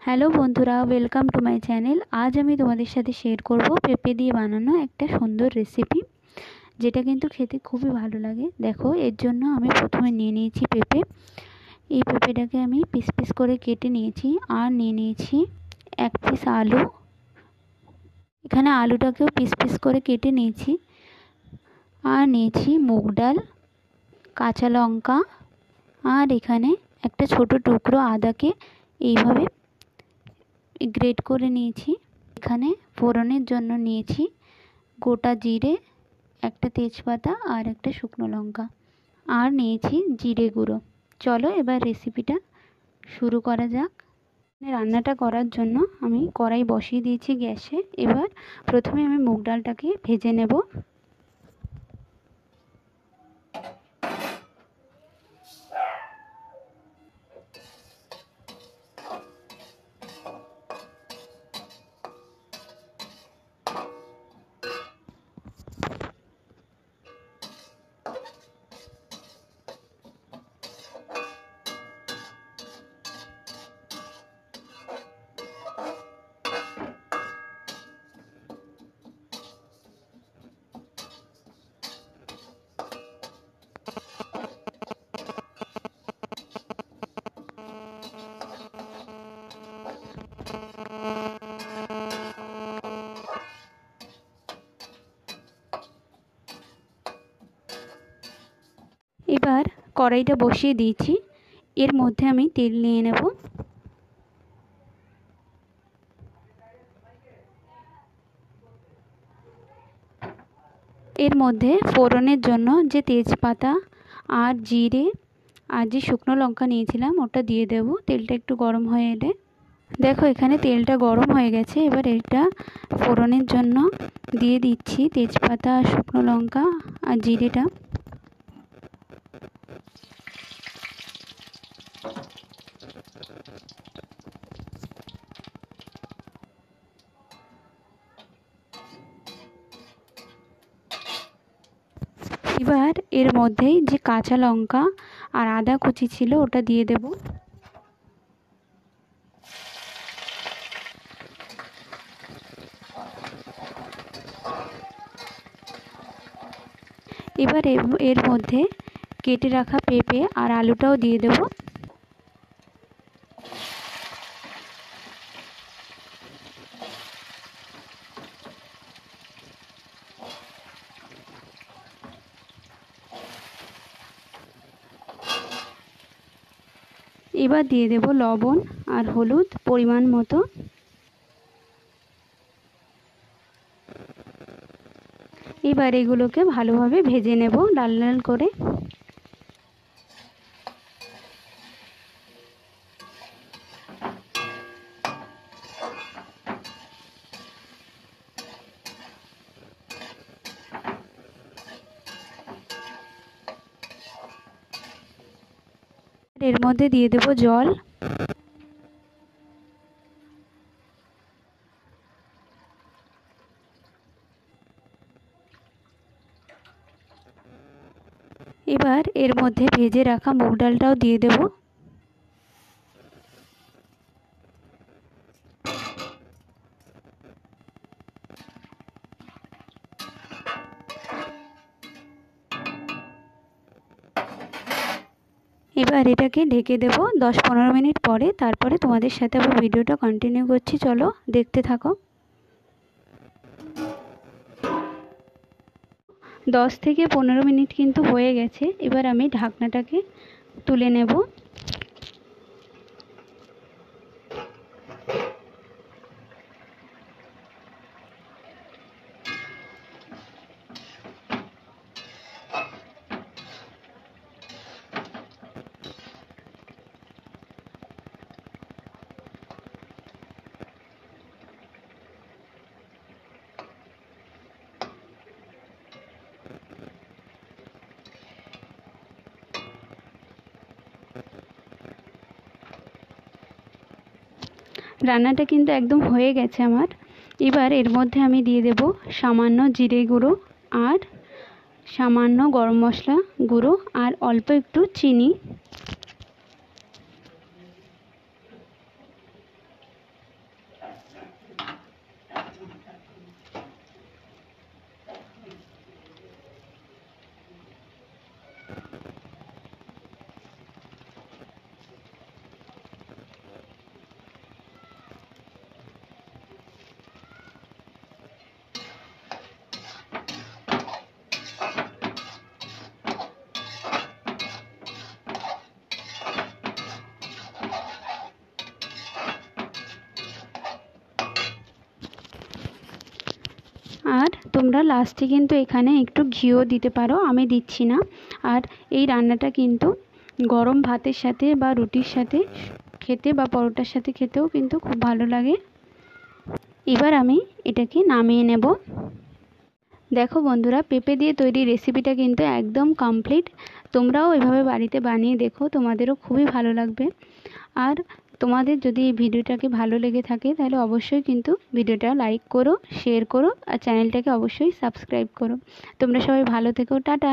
Hello বন্ধুরা, welcome to my channel. আজ আমি তোমাদের সাথে শেয়ার করব পেঁপে দিয়ে বানানো একটা সুন্দর রেসিপি, যেটা কিন্তু খেতে খুবই ভালো লাগে। দেখো, এর জন্য আমি প্রথমে নিয়ে নিয়েছি পেঁপে। এই পেঁপেটাকে আমি পিস পিস করে কেটে নিয়েছি। আর নিয়ে নিয়েছি এক পিস আলু। এখানে আলুটাকেও পিস পিস করে কেটে নিয়েছি। আর নিয়েছি মুগ ডাল, কাঁচা লঙ্কা, আর এখানে একটা ছোট টুকরো আদাকে এইভাবে গ্রেট করে নিয়েছি। এখানে ফোড়নের জন্য নিয়েছি গোটা জিরে, একটা তেজপাতা আর একটা শুকনো লঙ্কা, আর নিয়েছি জিরে গুঁড়ো। চলো এবার রেসিপিটা শুরু করা যাক। রান্নাটা করার জন্য আমি কড়াই বসিয়ে দিয়েছি গ্যাসে। এবার প্রথমে আমি মুগ ডালটাকে ভেজে নেব। এবার কড়াইটা বসিয়ে দিয়েছি। এর মধ্যে আমি তেল নিয়ে নেব। এর মধ্যে ফোড়নের জন্য যে তেজপাতা আর জিরে আর যে শুকনো লঙ্কা নিয়েছিলাম ওটা দিয়ে দেব। তেলটা একটু গরম হয়ে এলে, দেখো এখানে তেলটা গরম হয়ে গেছে। এবার এটা ফোড়নের জন্য দিয়ে দিচ্ছি তেজপাতা, শুকনো লঙ্কা আর জিরেটা। এবার এর মধ্যেই যে কাঁচা লঙ্কা আর আদা কুচি ছিল ওটা দিয়ে দেব। এবার এর মধ্যে কেটে রাখা পেঁপে আর আলুটাও দিয়ে দেব। এবার দিয়ে দেব লবণ আর হলুদ পরিমাণ মতো। এবার এগুলোকে ভালোভাবে ভেজে নেব লাল লাল করে। এর মধ্যে দিয়ে দেব জল। এবার এর মধ্যে ভেজে রাখা মুগ ডালটাও দিয়ে দেব। এবার এটাকে ঢেকে দেব 10-15 মিনিট পরে। তারপরে তোমাদের সাথে আবার ভিডিওটা কন্টিনিউ করছি, চলো দেখতে থাকো। 10 থেকে 15 মিনিট কিন্তু হয়ে গেছে। এবার আমি ঢাকনাটাকে তুলে নেব। রান্নাটা কিন্তু একদম হয়ে গেছে আমার। এবার এর মধ্যে আমি দিয়ে দেব সামান্য জিরে গুঁড়ো আর সামান্য গরম মশলা গুঁড়ো আর অল্প একটু চিনি। আর তোমরা লাস্টে কিন্তু এখানে একটু ঘিও দিতে পারো, আমি দিচ্ছি না। আর এই রান্নাটা কিন্তু গরম ভাতের সাথে বা রুটির সাথে খেতে বা পরোটার সাথে খেতেও কিন্তু খুব ভালো লাগে। এবার আমি এটাকে নামিয়ে নেব। দেখো বন্ধুরা, পেঁপে দিয়ে তৈরি রেসিপিটা কিন্তু একদম কমপ্লিট। তোমরাও এভাবে বাড়িতে বানিয়ে দেখো, তোমাদেরও খুবই ভালো লাগবে। আর তোমাদের যদি এই ভিডিওটাকে ভালো লেগে থাকে তাহলে অবশ্যই কিন্তু ভিডিওটা লাইক করো, শেয়ার করো আর চ্যানেলটাকে অবশ্যই সাবস্ক্রাইব করো। তোমরা সবাই ভালো থেকো, টাটা।